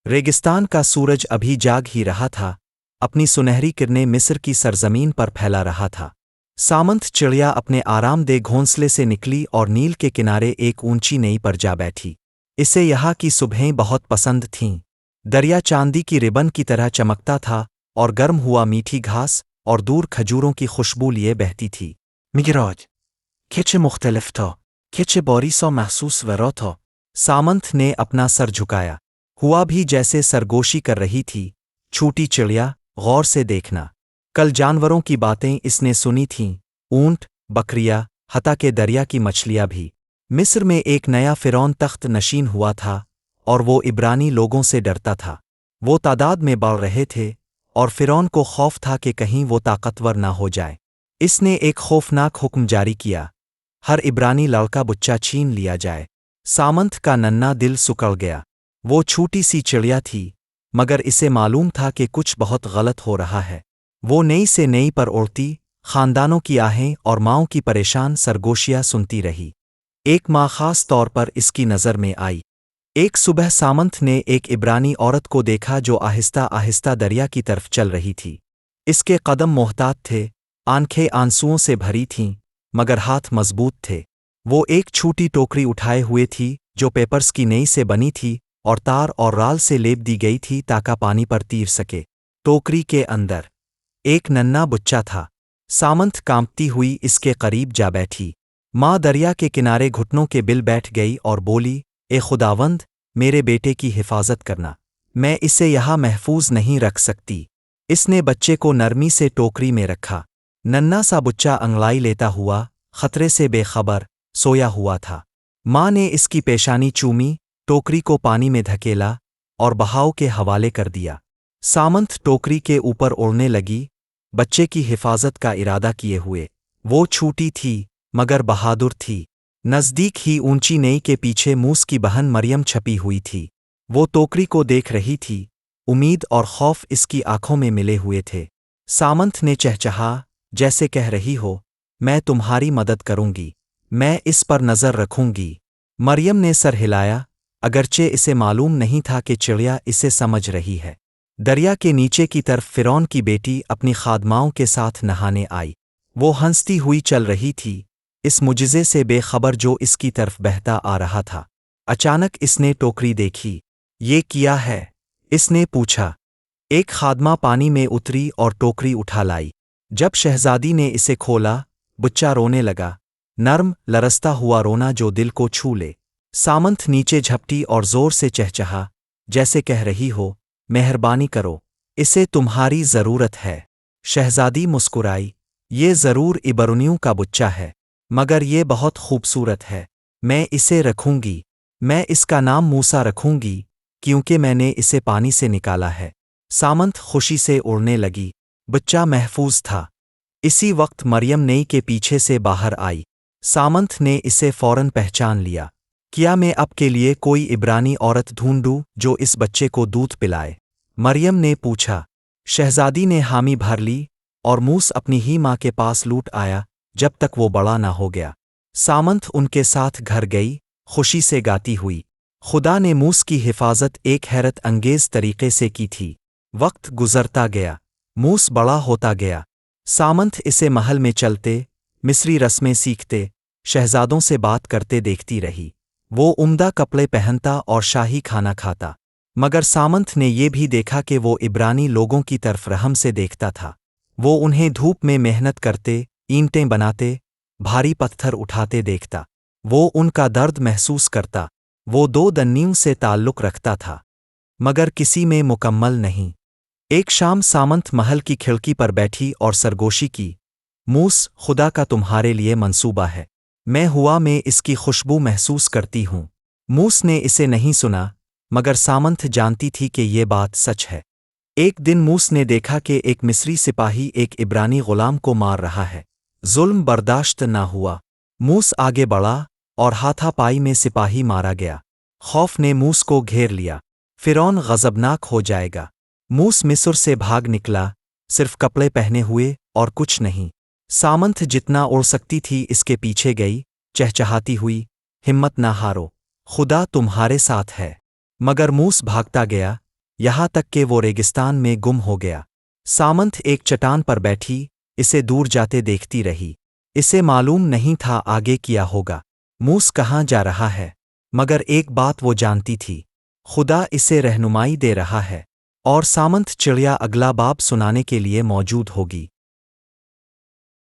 रेगिस्तान का सूरज अभी जाग ही रहा था, अपनी सुनहरी किरणें मिस्र की सरजमीन पर फैला रहा था। सामंत चिड़िया अपने आरामदेह घोंसले से निकली और नील के किनारे एक ऊंची नई पर जा बैठी। इसे यहाँ की सुबहें बहुत पसंद थीं। दरिया चांदी की रिबन की तरह चमकता था और गर्म हुआ मीठी घास और दूर खजूरों की खुशबू लिए बहती थी। मिगराज किच मुख्तलिफ था, किच बोरीसो महसूस वरो था। सामंत ने अपना सर झुकाया। हुआ भी जैसे सरगोशी कर रही थी। छोटी चिड़िया, गौर से देखना। कल जानवरों की बातें इसने सुनी थीं, ऊंट, बकरियां, हता के दरिया की मछलियां भी। मिस्र में एक नया फ़िरौन तख्त नशीन हुआ था और वो इब्रानी लोगों से डरता था। वो तादाद में बढ़ रहे थे और फ़िरौन को खौफ था कि कहीं वो ताकतवर ना हो जाए। इसने एक खौफनाक हुक्म जारी किया, हर इब्रानी लड़का बुच्चा छीन लिया जाए। सामंत का नन्हा दिल सुकड़ गया। वो छोटी सी चिड़िया थी, मगर इसे मालूम था कि कुछ बहुत गलत हो रहा है। वो नई से नई पर उड़ती, खानदानों की आहें और माँओं की परेशान सरगोशियाँ सुनती रही। एक माँ खास तौर पर इसकी नज़र में आई। एक सुबह सामंत ने एक इब्रानी औरत को देखा जो आहिस्ता आहिस्ता दरिया की तरफ चल रही थी। इसके कदम मोहतात थे, आंखें आंसुओं से भरी थीं, मगर हाथ मजबूत थे। वो एक छोटी टोकरी उठाए हुए थी जो पेपर्स की नई से बनी थी और तार और राल से लेप दी गई थी ताकि पानी पर तीर सके। टोकरी के अंदर एक नन्हा बुच्चा था। सामंत कांपती हुई इसके करीब जा बैठी। माँ दरिया के किनारे घुटनों के बिल बैठ गई और बोली, ए खुदावंद, मेरे बेटे की हिफाजत करना। मैं इसे यहाँ महफूज नहीं रख सकती। इसने बच्चे को नरमी से टोकरी में रखा। नन्हा सा बुच्चा अंगड़ाई लेता हुआ, खतरे से बेखबर, सोया हुआ था। माँ ने इसकी पेशानी चूमी, टोकरी को पानी में धकेला और बहाव के हवाले कर दिया। सामंत टोकरी के ऊपर उड़ने लगी, बच्चे की हिफाजत का इरादा किए हुए। वो छोटी थी, मगर बहादुर थी। नज़दीक ही ऊंची नई के पीछे मूस की बहन मरियम छपी हुई थी। वो टोकरी को देख रही थी। उम्मीद और खौफ इसकी आंखों में मिले हुए थे। सामंत ने चहचहा, जैसे कह रही हो, मैं तुम्हारी मदद करूंगी, मैं इस पर नज़र रखूंगी। मरियम ने सर हिलाया, अगरचे इसे मालूम नहीं था कि चिड़िया इसे समझ रही है। दरिया के नीचे की तरफ फ़िरौन की बेटी अपनी खादमाओं के साथ नहाने आई। वो हंसती हुई चल रही थी, इस मुजिज़े से बेखबर जो इसकी तरफ बहता आ रहा था। अचानक इसने टोकरी देखी। ये किया है? इसने पूछा। एक खादमा पानी में उतरी और टोकरी उठा लाई। जब शहजादी ने इसे खोला, बुच्चा रोने लगा, नर्म, लरसता हुआ रोना जो दिल को छू ले। सामंत नीचे झपटी और जोर से चहचहा, जैसे कह रही हो, मेहरबानी करो, इसे तुम्हारी ज़रूरत है। शहजादी मुस्कुराई, ये ज़रूर इब्रानियों का बुच्चा है, मगर ये बहुत खूबसूरत है। मैं इसे रखूंगी। मैं इसका नाम मूसा रखूंगी, क्योंकि मैंने इसे पानी से निकाला है। सामंत खुशी से उड़ने लगी। बच्चा महफूज था। इसी वक्त मरियम नई के पीछे से बाहर आई। सामंत ने इसे फौरन पहचान लिया। क्या मैं आपके लिए कोई इब्रानी औरत ढूंढूं जो इस बच्चे को दूध पिलाए? मरियम ने पूछा। शहजादी ने हामी भर ली और मूस अपनी ही माँ के पास लूट आया जब तक वो बड़ा ना हो गया। सामंत उनके साथ घर गई, खुशी से गाती हुई। खुदा ने मूस की हिफाजत एक हैरत अंगेज तरीके से की थी। वक्त गुजरता गया, मूस बड़ा होता गया। सामंत इसे महल में चलते, मिस्री रस्में सीखते, शहजादों से बात करते देखती रही। वो उम्दा कपड़े पहनता और शाही खाना खाता। मगर सामंत ने ये भी देखा कि वो इब्रानी लोगों की तरफ रहम से देखता था। वो उन्हें धूप में मेहनत करते, ईंटें बनाते, भारी पत्थर उठाते देखता। वो उनका दर्द महसूस करता। वो दो दन्नियों से ताल्लुक़ रखता था, मगर किसी में मुकम्मल नहीं। एक शाम सामंत महल की खिड़की पर बैठी और सरगोशी की, मूस, खुदा का तुम्हारे लिए मंसूबा है। मैं हुआ में इसकी खुशबू महसूस करती हूँ। मूस ने इसे नहीं सुना, मगर सामंत जानती थी कि ये बात सच है। एक दिन मूस ने देखा कि एक मिस्री सिपाही एक इब्रानी गुलाम को मार रहा है। जुल्म बर्दाश्त ना हुआ। मूस आगे बढ़ा और हाथापाई में सिपाही मारा गया। खौफ ने मूस को घेर लिया। फ़िरौन गज़बनाक हो जाएगा। मूस मिस्र से भाग निकला, सिर्फ कपड़े पहने हुए और कुछ नहीं। सामंत जितना उड़ सकती थी इसके पीछे गई, चहचहाती हुई, हिम्मत ना हारो, खुदा तुम्हारे साथ है। मगर मूस भागता गया, یہاں تک کہ وہ ریگستان میں گم ہو گیا۔ سامنت ایک چٹان پر بیٹھی اسے دور جاتے دیکھتی رہی۔ اسے معلوم نہیں تھا آگے کیا ہوگا، موس کہاں جا رہا ہے، مگر ایک بات وہ جانتی تھی، خدا اسے رہنمائی دے رہا ہے، اور سامنت چڑیا اگلا باب سنانے کے لیے موجود ہوگی۔